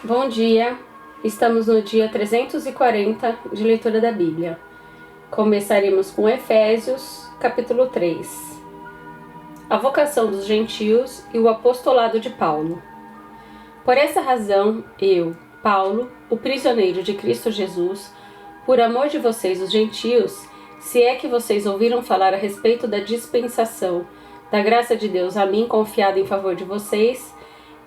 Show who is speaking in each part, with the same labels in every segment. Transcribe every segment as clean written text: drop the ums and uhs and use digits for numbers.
Speaker 1: Bom dia, estamos no dia 340 de leitura da Bíblia. Começaremos com Efésios, capítulo 3. A vocação dos gentios e o apostolado de Paulo. Por essa razão, eu, Paulo, o prisioneiro de Cristo Jesus, por amor de vocês, os gentios, se é que vocês ouviram falar a respeito da dispensação da graça de Deus a mim confiada em favor de vocês,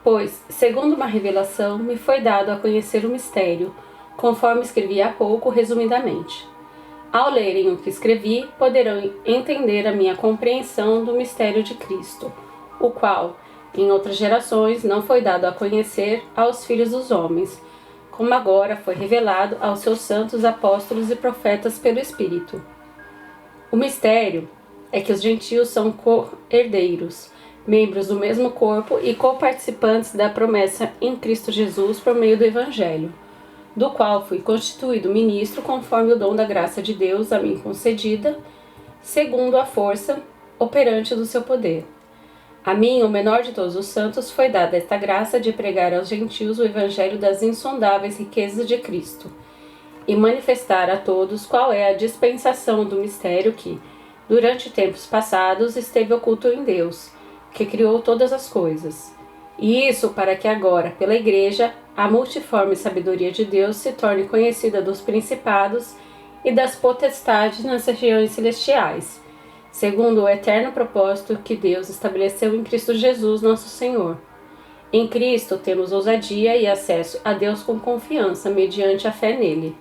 Speaker 1: pois, segundo uma revelação, me foi dado a conhecer o mistério, conforme escrevi há pouco, resumidamente. Ao lerem o que escrevi, poderão entender a minha compreensão do mistério de Cristo, o qual, em outras gerações, não foi dado a conhecer aos filhos dos homens, como agora foi revelado aos seus santos apóstolos e profetas pelo Espírito. O mistério é que os gentios são co-herdeiros, membros do mesmo corpo e coparticipantes da promessa em Cristo Jesus por meio do Evangelho, do qual fui constituído ministro conforme o dom da graça de Deus a mim concedida, segundo a força operante do seu poder. A mim, o menor de todos os santos, foi dada esta graça de pregar aos gentios o Evangelho das insondáveis riquezas de Cristo, e manifestar a todos qual é a dispensação do mistério que, durante tempos passados, esteve oculto em Deus, que criou todas as coisas. E isso para que agora, pela Igreja, a multiforme sabedoria de Deus se torne conhecida dos principados e das potestades nas regiões celestiais, segundo o eterno propósito que Deus estabeleceu em Cristo Jesus, nosso Senhor. Em Cristo temos ousadia e acesso a Deus com confiança, mediante a fé nele.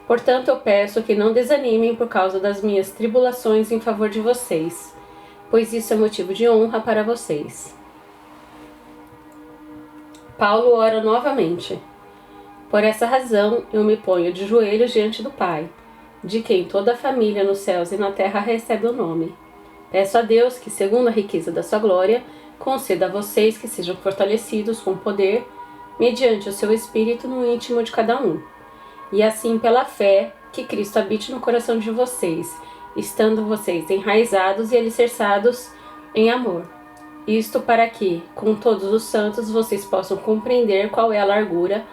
Speaker 1: Portanto, eu peço que não desanimem por causa das minhas tribulações em favor de vocês, pois isso é motivo de honra para vocês. Paulo ora novamente. Por essa razão, eu me ponho de joelhos diante do Pai, de quem toda a família nos céus e na terra recebe o nome. Peço a Deus que, segundo a riqueza da sua glória, conceda a vocês que sejam fortalecidos com poder, mediante o seu Espírito no íntimo de cada um. E assim, pela fé, que Cristo habite no coração de vocês, estando vocês enraizados e alicerçados em amor. Isto para que, com todos os santos, vocês possam compreender qual é a largura,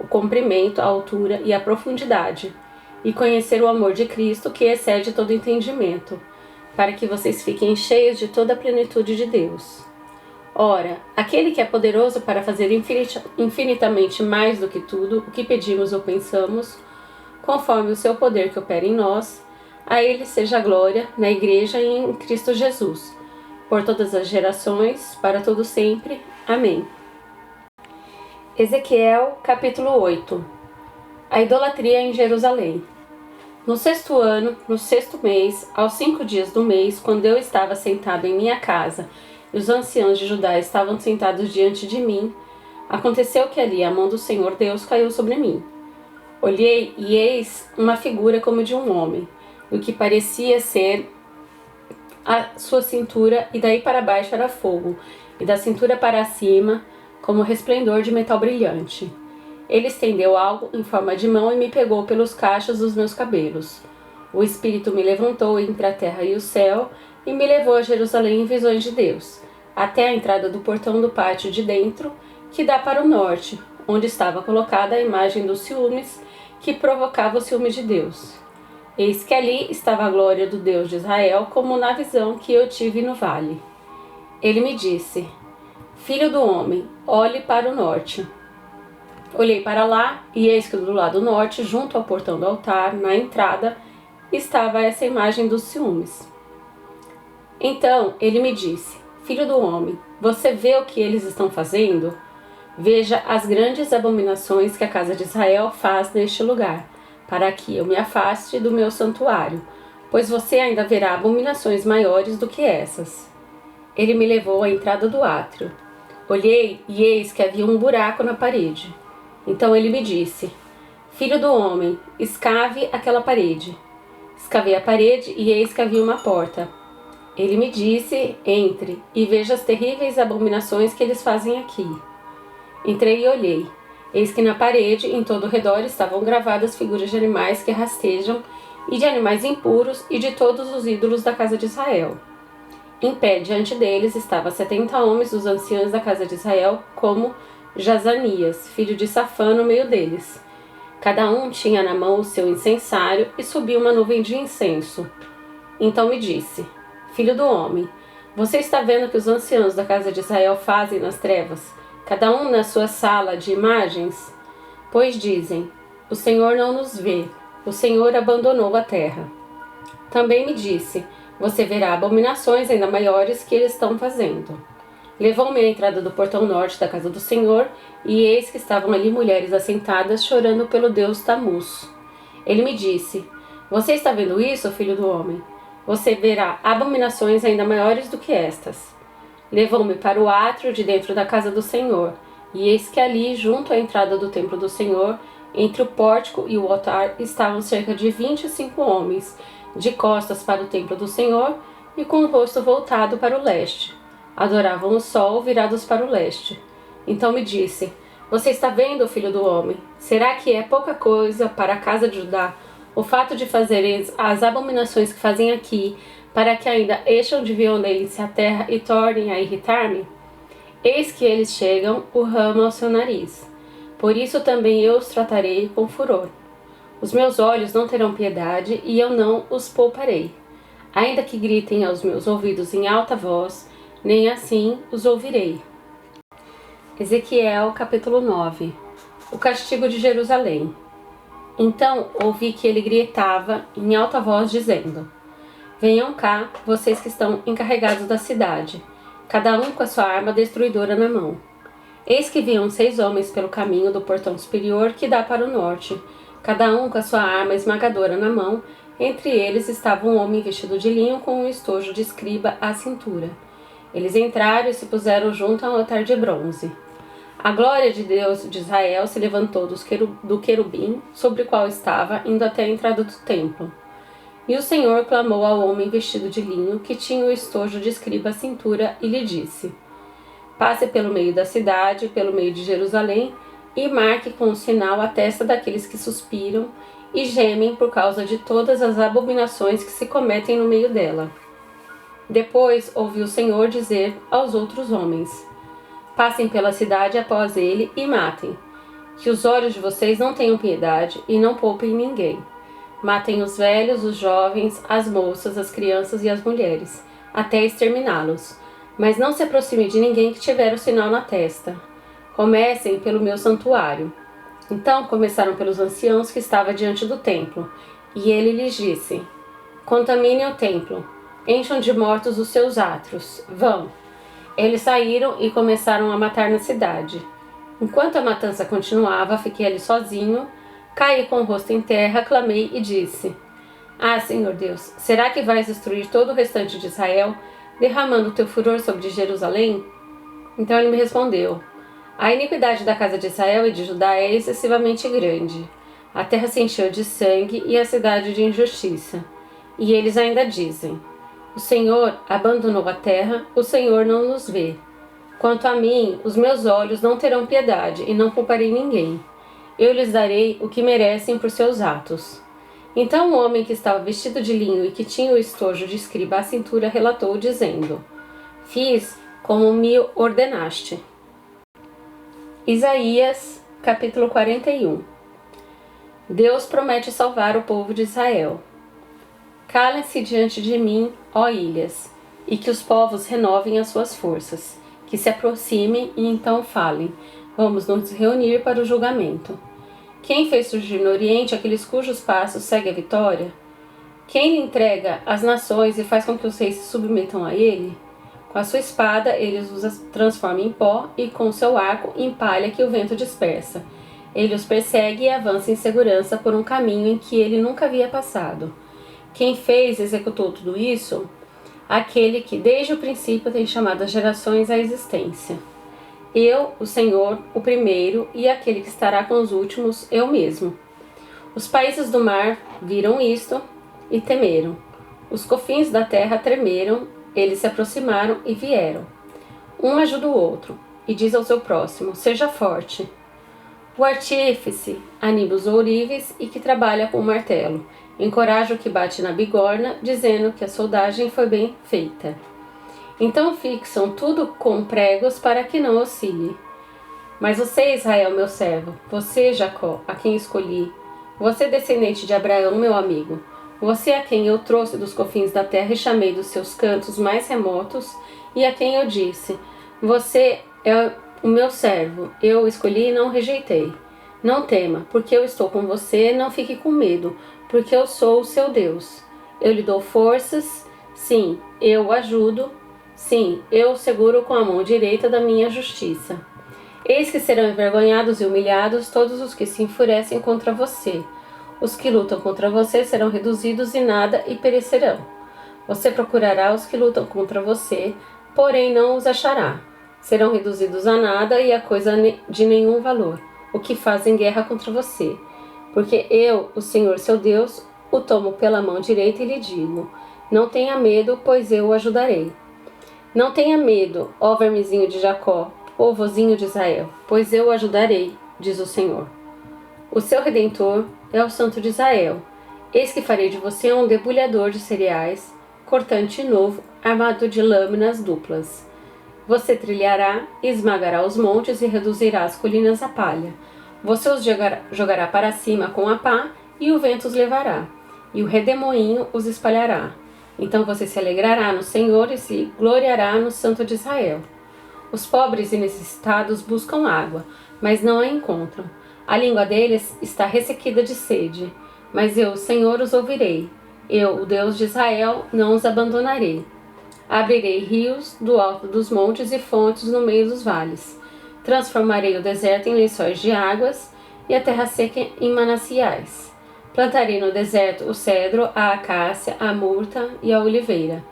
Speaker 1: o comprimento, a altura e a profundidade, e conhecer o amor de Cristo que excede todo entendimento, para que vocês fiquem cheios de toda a plenitude de Deus. Ora, aquele que é poderoso para fazer infinitamente mais do que tudo o que pedimos ou pensamos, conforme o seu poder que opera em nós, a ele seja a glória na Igreja e em Cristo Jesus, por todas as gerações, para todo sempre. Amém. Ezequiel, capítulo 8. A idolatria em Jerusalém. No 6º ano, no 6º mês, aos 5 dias do mês, quando eu estava sentado em minha casa e os anciãos de Judá estavam sentados diante de mim, aconteceu que ali a mão do Senhor Deus caiu sobre mim. Olhei e eis uma figura como de um homem, o que parecia ser a sua cintura, e daí para baixo era fogo, e da cintura para cima, como resplendor de metal brilhante. Ele estendeu algo em forma de mão e me pegou pelos cachos dos meus cabelos. O Espírito me levantou entre a terra e o céu, e me levou a Jerusalém em visões de Deus, até a entrada do portão do pátio de dentro, que dá para o norte, onde estava colocada a imagem dos ciúmes, que provocava o ciúme de Deus. Eis que ali estava a glória do Deus de Israel, como na visão que eu tive no vale. Ele me disse: Filho do homem, olhe para o norte. Olhei para lá, e eis que do lado norte, junto ao portão do altar, na entrada, estava essa imagem dos ciúmes. Então ele me disse: Filho do homem, você vê o que eles estão fazendo? Veja as grandes abominações que a casa de Israel faz neste lugar, para que eu me afaste do meu santuário, pois você ainda verá abominações maiores do que essas. Ele me levou à entrada do átrio. Olhei e eis que havia um buraco na parede. Então ele me disse: Filho do homem, escave aquela parede. Escavei a parede e eis que havia uma porta. Ele me disse: Entre e veja as terríveis abominações que eles fazem aqui. Entrei e olhei. Eis que na parede, em todo o redor, estavam gravadas figuras de animais que rastejam, e de animais impuros, e de todos os ídolos da casa de Israel. Em pé diante deles estavam 70 homens dos anciãos da casa de Israel, como Jazanias, filho de Safã, no meio deles. Cada um tinha na mão o seu incensário e subiu uma nuvem de incenso. Então me disse: Filho do homem, você está vendo o que os anciãos da casa de Israel fazem nas trevas, cada um na sua sala de imagens? Pois dizem: O Senhor não nos vê, o Senhor abandonou a terra. Também me disse: Você verá abominações ainda maiores que eles estão fazendo. Levou-me à entrada do portão norte da casa do Senhor, e eis que estavam ali mulheres assentadas, chorando pelo deus Tamuz. Ele me disse: Você está vendo isso, filho do homem? Você verá abominações ainda maiores do que estas. Levou-me para o átrio de dentro da casa do Senhor, e eis que ali, junto à entrada do templo do Senhor, entre o pórtico e o altar, estavam cerca de 25 homens, de costas para o templo do Senhor e com o rosto voltado para o leste. Adoravam o sol, virados para o leste. Então me disse: Você está vendo, filho do homem? Será que é pouca coisa para a casa de Judá o fato de fazerem as abominações que fazem aqui, para que ainda encham de violência a terra e tornem a irritar-me? Eis que eles chegam, o ramo ao seu nariz. Por isso também eu os tratarei com furor. Os meus olhos não terão piedade, e eu não os pouparei. Ainda que gritem aos meus ouvidos em alta voz, nem assim os ouvirei. Ezequiel capítulo 9. O castigo de Jerusalém. Então ouvi que ele gritava em alta voz, dizendo: Venham cá, vocês que estão encarregados da cidade, cada um com a sua arma destruidora na mão. Eis que vinham 6 homens pelo caminho do portão superior que dá para o norte, cada um com a sua arma esmagadora na mão. Entre eles estava um homem vestido de linho com um estojo de escriba à cintura. Eles entraram e se puseram junto ao altar de bronze. A glória de Deus de Israel se levantou do querubim, sobre o qual estava, indo até a entrada do templo. E o Senhor clamou ao homem vestido de linho, que tinha o estojo de escriba à cintura, e lhe disse: Passe pelo meio da cidade, pelo meio de Jerusalém, e marque com um sinal a testa daqueles que suspiram e gemem por causa de todas as abominações que se cometem no meio dela. Depois ouviu o Senhor dizer aos outros homens: Passem pela cidade após ele e matem. Que os olhos de vocês não tenham piedade e não poupem ninguém. Matem os velhos, os jovens, as moças, as crianças e as mulheres, até exterminá-los. Mas não se aproxime de ninguém que tiver o sinal na testa. Comecem pelo meu santuário. Então começaram pelos anciãos que estavam diante do templo. E ele lhes disse: Contaminem o templo. Encham de mortos os seus átrios. Vão. Eles saíram e começaram a matar na cidade. Enquanto a matança continuava, fiquei ali sozinho, caí com o rosto em terra, clamei e disse: Ah, Senhor Deus, será que vais destruir todo o restante de Israel, derramando teu furor sobre Jerusalém? Então ele me respondeu: A iniquidade da casa de Israel e de Judá é excessivamente grande. A terra se encheu de sangue e a cidade de injustiça. E eles ainda dizem: O Senhor abandonou a terra, o Senhor não nos vê. Quanto a mim, os meus olhos não terão piedade e não pouparei ninguém. Eu lhes darei o que merecem por seus atos. Então o homem que estava vestido de linho e que tinha o estojo de escriba à cintura relatou, dizendo: Fiz como me ordenaste. Isaías, capítulo 41. Deus promete salvar o povo de Israel. Calem-se diante de mim, ó ilhas, e que os povos renovem as suas forças, que se aproximem e então falem: Vamos nos reunir para o julgamento. Quem fez surgir no Oriente aqueles cujos passos segue a vitória? Quem lhe entrega as nações e faz com que os reis se submetam a ele? Com a sua espada ele os transforma em pó e com seu arco em palha que o vento dispersa. Ele os persegue e avança em segurança por um caminho em que ele nunca havia passado. Quem fez e executou tudo isso? Aquele que desde o princípio tem chamado as gerações à existência. Eu, o Senhor, o primeiro, e aquele que estará com os últimos, eu mesmo. Os países do mar viram isto e temeram. Os confins da terra tremeram, eles se aproximaram e vieram. Um ajuda o outro, e diz ao seu próximo: Seja forte. O artífice anima os ourives e que trabalha com o martelo. Encoraja o que bate na bigorna, dizendo que a soldagem foi bem feita. Então fixam tudo com pregos para que não oscile. Mas você, Israel, meu servo, você, Jacó, a quem escolhi, você, descendente de Abraão, meu amigo, você a quem eu trouxe dos confins da terra e chamei dos seus cantos mais remotos, e a quem eu disse, você é o meu servo, eu o escolhi e não o rejeitei. Não tema, porque eu estou com você, não fique com medo, porque eu sou o seu Deus. Eu lhe dou forças, sim, eu o ajudo, sim, eu o seguro com a mão direita da minha justiça. Eis que serão envergonhados e humilhados todos os que se enfurecem contra você. Os que lutam contra você serão reduzidos em nada e perecerão. Você procurará os que lutam contra você, porém não os achará. Serão reduzidos a nada e a coisa de nenhum valor, o que fazem guerra contra você. Porque eu, o Senhor seu Deus, o tomo pela mão direita e lhe digo, não tenha medo, pois eu o ajudarei. Não tenha medo, ó vermezinho de Jacó, povozinho de Israel, pois eu o ajudarei, diz o Senhor. O seu Redentor é o Santo de Israel. Eis que farei de você um debulhador de cereais, cortante novo, armado de lâminas duplas. Você trilhará e esmagará os montes e reduzirá as colinas a palha. Você os jogará para cima com a pá e o vento os levará, e o redemoinho os espalhará. Então você se alegrará no Senhor e se gloriará no Santo de Israel. Os pobres e necessitados buscam água, mas não a encontram. A língua deles está ressequida de sede. Mas eu, o Senhor, os ouvirei. Eu, o Deus de Israel, não os abandonarei. Abrirei rios do alto dos montes e fontes no meio dos vales. Transformarei o deserto em lençóis de águas e a terra seca em mananciais. Plantarei no deserto o cedro, a acácia, a murta e a oliveira.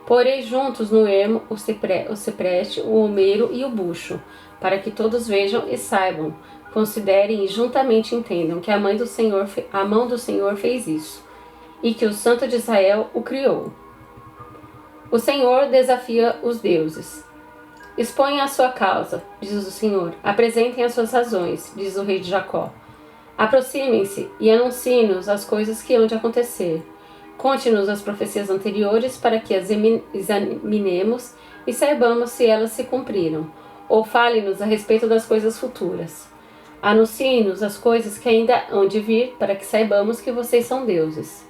Speaker 1: Porei juntos no ermo o cipreste, o almeiro e o bucho, para que todos vejam e saibam, considerem e juntamente entendam que a mão do Senhor fez isso, e que o Santo de Israel o criou. O Senhor desafia os deuses. Exponham a sua causa, diz o Senhor. Apresentem as suas razões, diz o rei de Jacó. Aproximem-se e anunciem-nos as coisas que hão de acontecer. Conte-nos as profecias anteriores para que as examinemos e saibamos se elas se cumpriram, ou fale-nos a respeito das coisas futuras. Anuncie-nos as coisas que ainda hão de vir para que saibamos que vocês são deuses.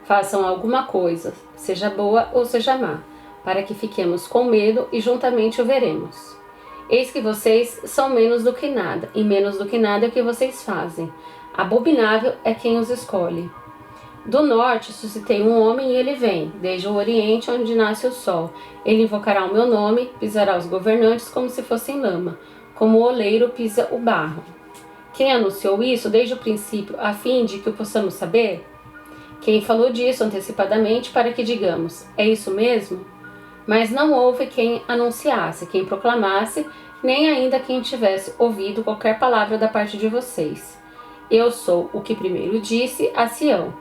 Speaker 1: Façam alguma coisa, seja boa ou seja má, para que fiquemos com medo e juntamente o veremos. Eis que vocês são menos do que nada, e menos do que nada é o que vocês fazem. Abominável é quem os escolhe. Do norte suscitei um homem e ele vem, desde o oriente onde nasce o sol. Ele invocará o meu nome, pisará os governantes como se fossem lama, como o oleiro pisa o barro. Quem anunciou isso desde o princípio, a fim de que o possamos saber? Quem falou disso antecipadamente para que digamos, é isso mesmo? Mas não houve quem anunciasse, quem proclamasse, nem ainda quem tivesse ouvido qualquer palavra da parte de vocês. Eu sou o que primeiro disse a Sião,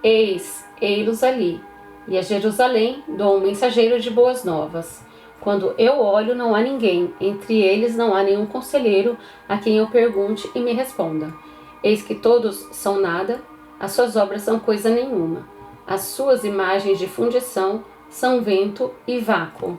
Speaker 1: ei-los ali, e a Jerusalém dou um mensageiro de boas novas. Quando eu olho, não há ninguém, entre eles não há nenhum conselheiro a quem eu pergunte e me responda. Eis que todos são nada, as suas obras são coisa nenhuma, as suas imagens de fundição são vento e vácuo.